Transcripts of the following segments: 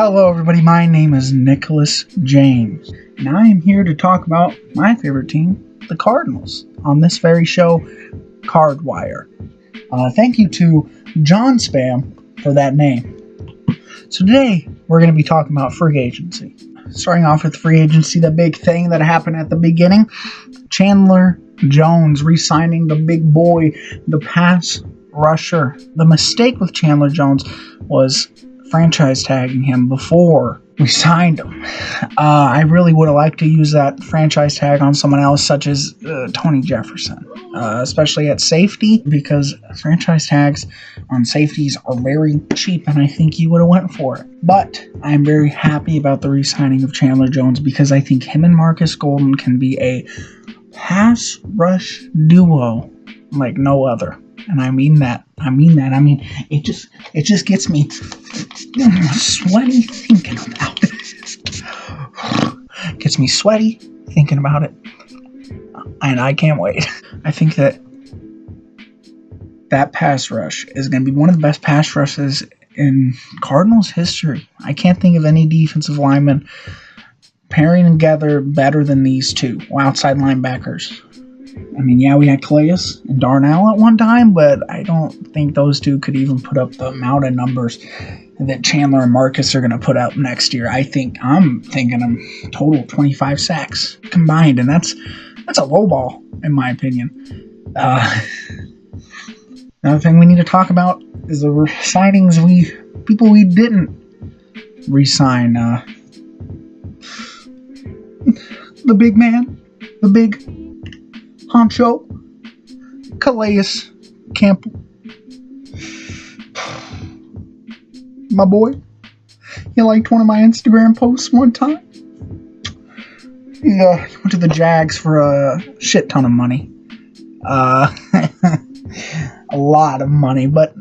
Hello everybody, my name is Nicholas James, and I am here to talk about my favorite team, the Cardinals, on this very show, Cardwire. Thank you to John Spam for that name. So today, we're going to be talking about free agency. Starting off with free agency, the big thing that happened at the beginning, Chandler Jones re-signing the big boy, the pass rusher. The mistake with Chandler Jones was franchise tagging him before we signed him. I really would have liked to use that franchise tag on someone else, such as Tony Jefferson, especially at safety, because franchise tags on safeties are very cheap, and I think he would have went for it. But I'm very happy about the re-signing of Chandler Jones because I think him and Marcus Golden can be a pass rush duo like no other. And I mean that. It just gets me sweaty thinking about it. Gets me sweaty thinking about it. And I can't wait. I think that pass rush is going to be one of the best pass rushes in Cardinals history. I can't think of any defensive linemen pairing together better than these two outside linebackers. I mean, yeah, we had Calais and Darnell at one time, but I don't think those two could even put up the amount of numbers that Chandler and Marcus are going to put up next year. I'm thinking of total 25 sacks combined, and that's a low ball, in my opinion. Another thing we need to talk about is the signings people we didn't re-sign. The big man, the big honcho, Calais Campbell. My boy. He liked one of my Instagram posts one time. He went to the Jags for a shit ton of money. A lot of money, but...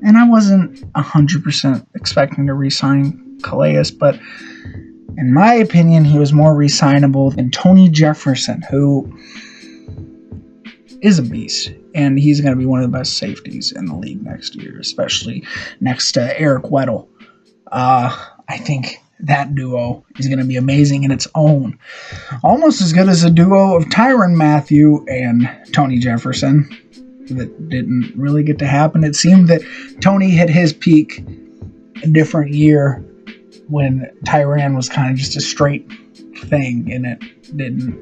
And I wasn't 100% expecting to re-sign Calais, but... in my opinion, he was more re-signable than Tony Jefferson, who is a beast. And he's going to be one of the best safeties in the league next year, especially next to Eric Weddle. I think that duo is going to be amazing in its own. Almost as good as a duo of Tyrann Mathieu and Tony Jefferson. That didn't really get to happen. It seemed that Tony hit his peak a different year when Tyrann was kind of just a straight thing, and it didn't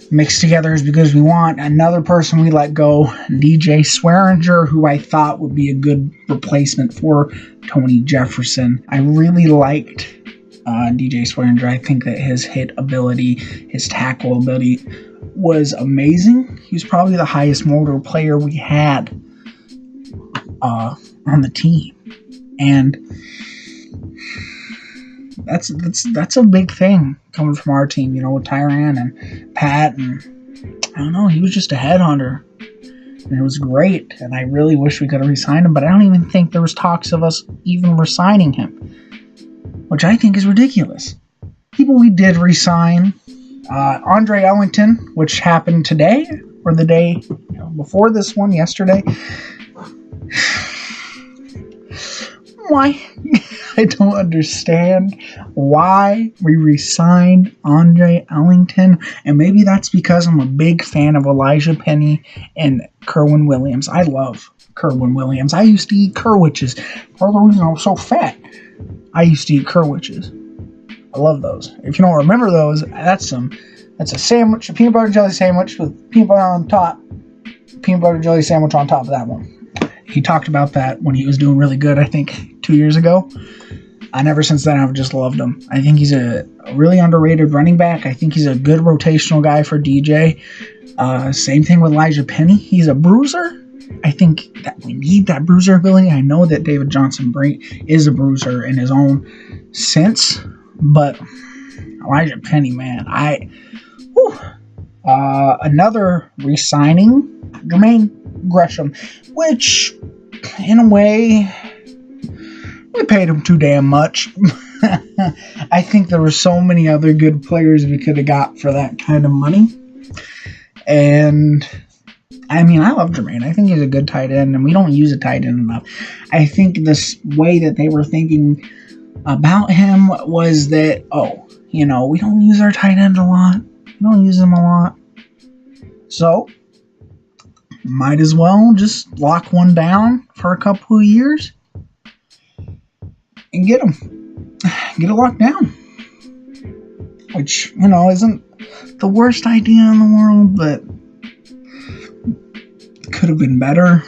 mix together as because we want. Another person we let go, DJ Swearinger, who I thought would be a good replacement for Tony Jefferson. I really liked DJ Swearinger. I think that his hit ability, his tackle ability was amazing. He was probably the highest motor player we had on the team. And that's a big thing coming from our team, with Tyrann and Pat, and I don't know, he was just a headhunter, and it was great, and I really wish we could have re-signed him, but I don't even think there was talks of us even re-signing him, which I think is ridiculous. People we did re-sign, Andre Ellington, which happened today, or the day before this one, yesterday. Why? I don't understand why we re-signed Andre Ellington, and maybe that's because I'm a big fan of Elijah Penny and Kerwin Williams. I love Kerwin Williams. I used to eat Kerwiches. Part of the reason I was so fat, I used to eat Kerwiches. I love those. If you don't remember those, that's a sandwich, a peanut butter jelly sandwich with peanut butter on top. Peanut butter jelly sandwich on top of that one. He talked about that when he was doing really good, I think, 2 years ago. And ever since then, I've just loved him. I think he's a really underrated running back. I think he's a good rotational guy for DJ. Same thing with Elijah Penny. He's a bruiser. I think that we need that bruiser ability. I know that David Johnson is a bruiser in his own sense. But Elijah Penny, man, another re-signing, Jermaine Gresham, which, in a way, we paid him too damn much. I think there were so many other good players we could have got for that kind of money. And I mean, I love Jermaine. I think he's a good tight end, and we don't use a tight end enough. I think this way that they were thinking about him was that, we don't use our tight end a lot. We don't use them a lot. So, might as well just lock one down for a couple of years and get him. Get it locked down. Which, isn't the worst idea in the world, but could have been better,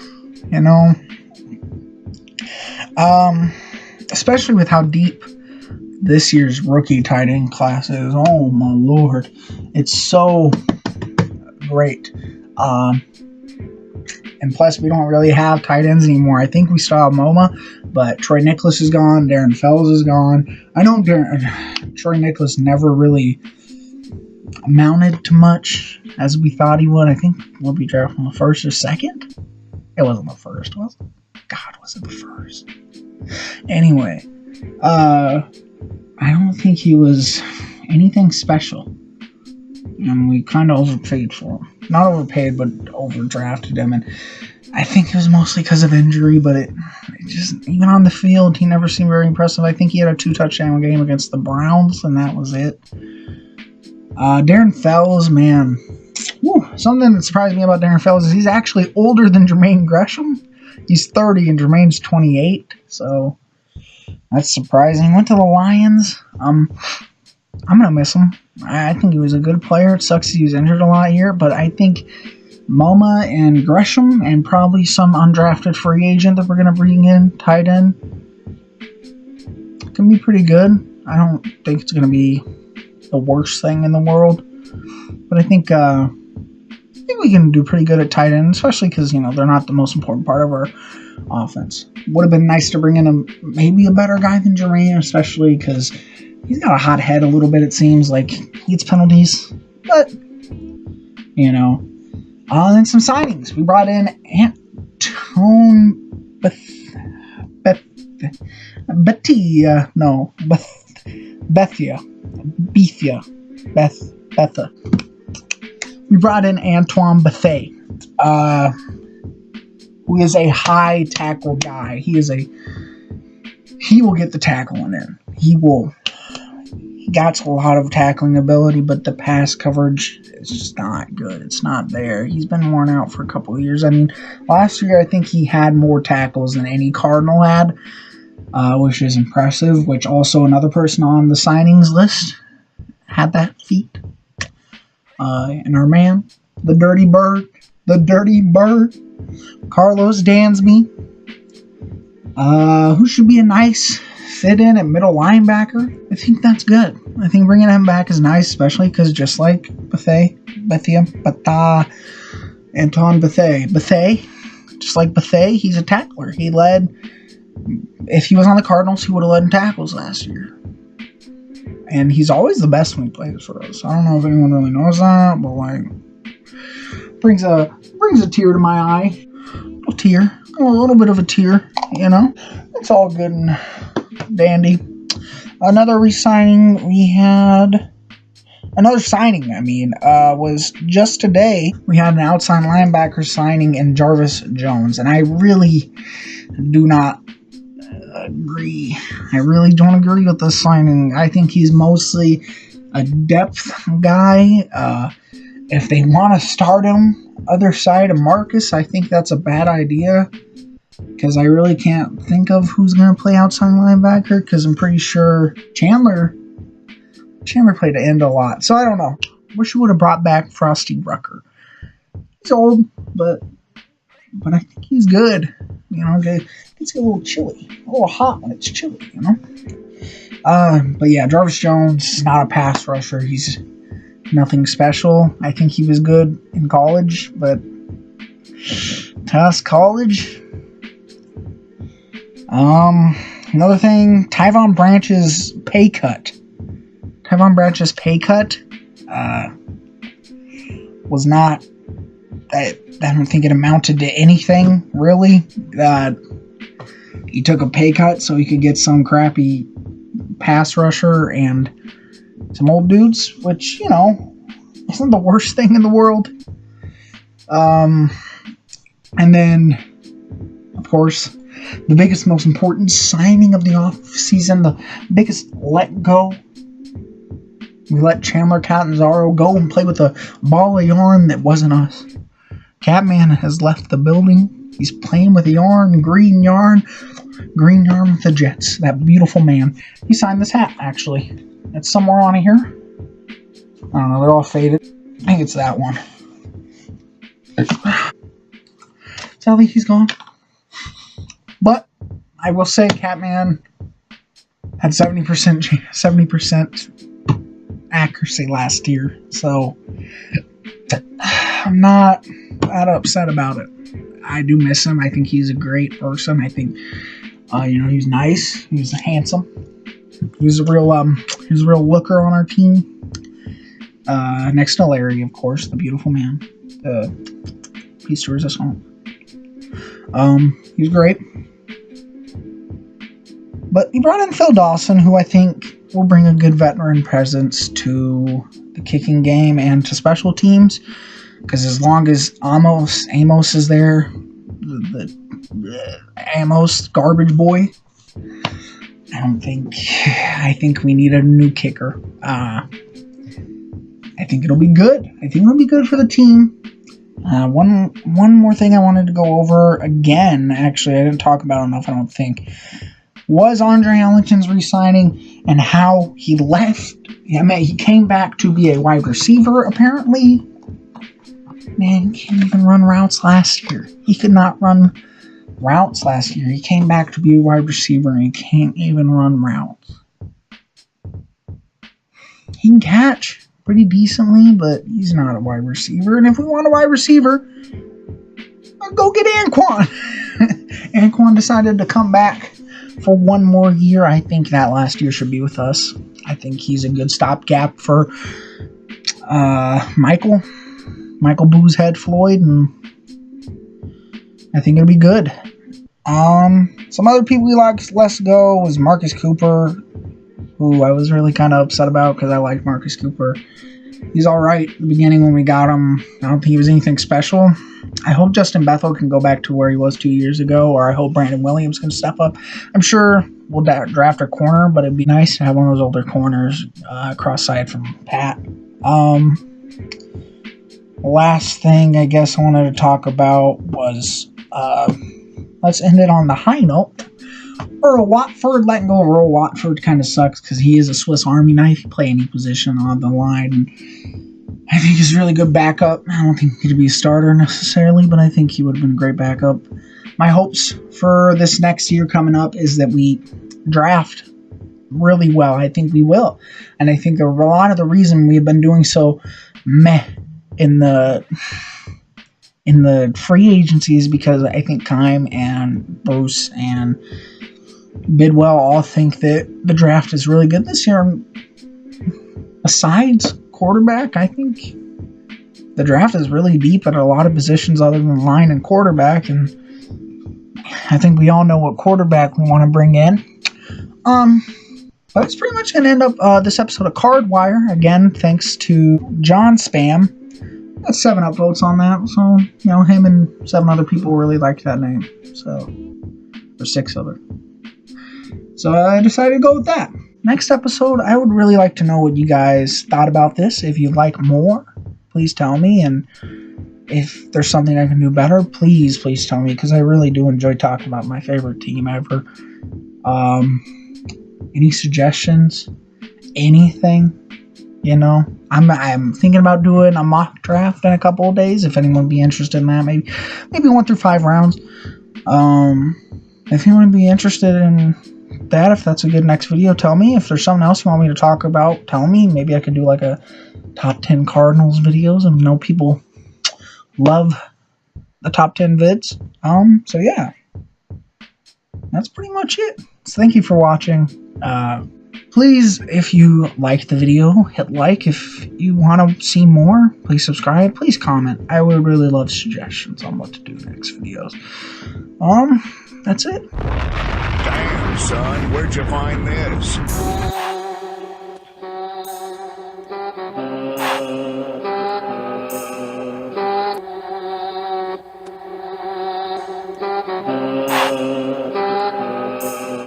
especially with how deep this year's rookie tight end class is. Oh my lord, it's so great. And plus, we don't really have tight ends anymore. I think we still have MoMA, but Troy Nicholas is gone. Darren Fells is gone. I know Troy Nicholas never really amounted to much as we thought he would. I think we'll be drafted on the first or second. It wasn't the first, was it? God, was it the first? Anyway, I don't think he was anything special. And we kind of overpaid for him. Not overpaid, but overdrafted him. And I think it was mostly because of injury, but it just, even on the field, he never seemed very impressive. I think he had a 2-touchdown game against the Browns, and that was it. Darren Fells, man. Something that surprised me about Darren Fells is he's actually older than Jermaine Gresham. He's 30 and Jermaine's 28, so that's surprising. Went to the Lions. I'm going to miss him. I think he was a good player. It sucks he was injured a lot here, but I think MoMA and Gresham and probably some undrafted free agent that we're going to bring in, tight end, can be pretty good. I don't think it's going to be the worst thing in the world, but I think we can do pretty good at tight end, especially because, they're not the most important part of our offense. Would have been nice to bring in maybe a better guy than Jermaine, especially because he's got a hot head a little bit, it seems like. He gets penalties, but, then some signings. We brought in Betha. We brought in Antoine Bethea, who is a high tackle guy. He will get the tackling in. He got a lot of tackling ability, but the pass coverage is just not good. It's not there. He's been worn out for a couple of years. I mean, last year I think he had more tackles than any Cardinal had, which is impressive, which also another person on the signings list had that feat. And our man, the Dirty Bird, Carlos Dansby, who should be a nice fit in at middle linebacker. I think that's good. I think bringing him back is nice, especially because just like Antoine Bethea, just like Bethea, he's a tackler. He led, if he was on the Cardinals, he would have led in tackles last year. And he's always the best when he plays for us. I don't know if anyone really knows that, but brings a tear to my eye. A little bit of a tear, It's all good and dandy. Another signing was just today. We had an outside linebacker signing in Jarvis Jones, and I really do not agree. I really don't agree with this signing. I think he's mostly a depth guy. If they want to start him other side of Marcus, I think that's a bad idea, because I really can't think of who's going to play outside linebacker, because I'm pretty sure Chandler played to end a lot. So I don't know. Wish we would have brought back Frosty Rucker. He's old, but I think he's good. It's a little chilly, a little hot when it's chilly, But yeah, Jarvis Jones is not a pass rusher. He's nothing special. I think he was good in college, but to us, college. Another thing, Tyvon Branch's pay cut. Was not, I don't think it amounted to anything, really. He took a pay cut so he could get some crappy pass rusher and some old dudes, which, isn't the worst thing in the world. And then, of course, the biggest, most important signing of the off-season, the biggest let go. We let Chandler Catanzaro go and play with a ball of yarn that wasn't us. Catman has left the building. He's playing with the yarn, green yarn with the Jets. That beautiful man. He signed this hat, actually. It's somewhere on here. I don't know, they're all faded. I think it's that one. Sadly, he's gone. But I will say Catman had 70% accuracy last year, so I'm not that upset about it. I do miss him. I think he's a great person. I think he's nice. He's handsome. He's a real looker on our team. Next to Larry, of course, the beautiful man. He stores us home. He's great. But he brought in Phil Dawson, who I think will bring a good veteran presence to the kicking game and to special teams. Because as long as Amos is there, the Amos garbage boy, I think we need a new kicker. I think it'll be good. I think it'll be good for the team. One more thing I wanted to go over again, actually, I didn't talk about enough, I don't think, was Andre Ellington's re-signing and how he left. He came back to be a wide receiver, apparently. Man, he can't even run routes last year. He could not run routes last year. He came back to be a wide receiver, and he can't even run routes. He can catch pretty decently, but he's not a wide receiver. And if we want a wide receiver, go get Anquan. Anquan decided to come back for one more year. I think that last year should be with us. I think he's a good stopgap for Michael Boozehead Floyd, and I think it'll be good. Some other people we let go was Marcus Cooper, who I was really kind of upset about because I liked Marcus Cooper. He's alright at the beginning when we got him. I don't think he was anything special. I hope Justin Bethel can go back to where he was 2 years ago, or I hope Brandon Williams can step up. I'm sure we'll draft a corner, but it'd be nice to have one of those older corners cross-side from Pat. Last thing I guess I wanted to talk about was, let's end it on the high note. Earl Watford, letting go of Earl Watford kind of sucks because he is a Swiss Army knife. He can play any position on the line, and I think he's a really good backup. I don't think he'd be a starter necessarily, but I think he would have been a great backup. My hopes for this next year coming up is that we draft really well. I think we will, and I think a lot of the reason we've been doing so meh in the free agency is because I think Kime and Bruce and Bidwell all think that the draft is really good this year. Besides quarterback, I think the draft is really deep at a lot of positions other than line and quarterback, and I think we all know what quarterback we want to bring in. But it's pretty much going to end up this episode of Cardwire. Again, thanks to John Spam. Got 7 upvotes on that, so, him and 7 other people really liked that name, or 6 other. So I decided to go with that. Next episode, I would really like to know what you guys thought about this. If you'd like more, please tell me, and if there's something I can do better, please tell me, because I really do enjoy talking about my favorite team ever. Any suggestions? Anything? I'm thinking about doing a mock draft in a couple of days. If anyone would be interested in that, maybe 1 through 5 rounds. If you want to be interested in that, if that's a good next video, tell me. If there's something else you want me to talk about, tell me. Maybe I could do like a top 10 Cardinals videos. I know people love the top 10 vids. So yeah, that's pretty much it. So thank you for watching. Please, if you liked the video, hit like. If you want to see more, please subscribe. Please comment. I would really love suggestions on what to do next videos. That's it. Damn, son, where'd you find this?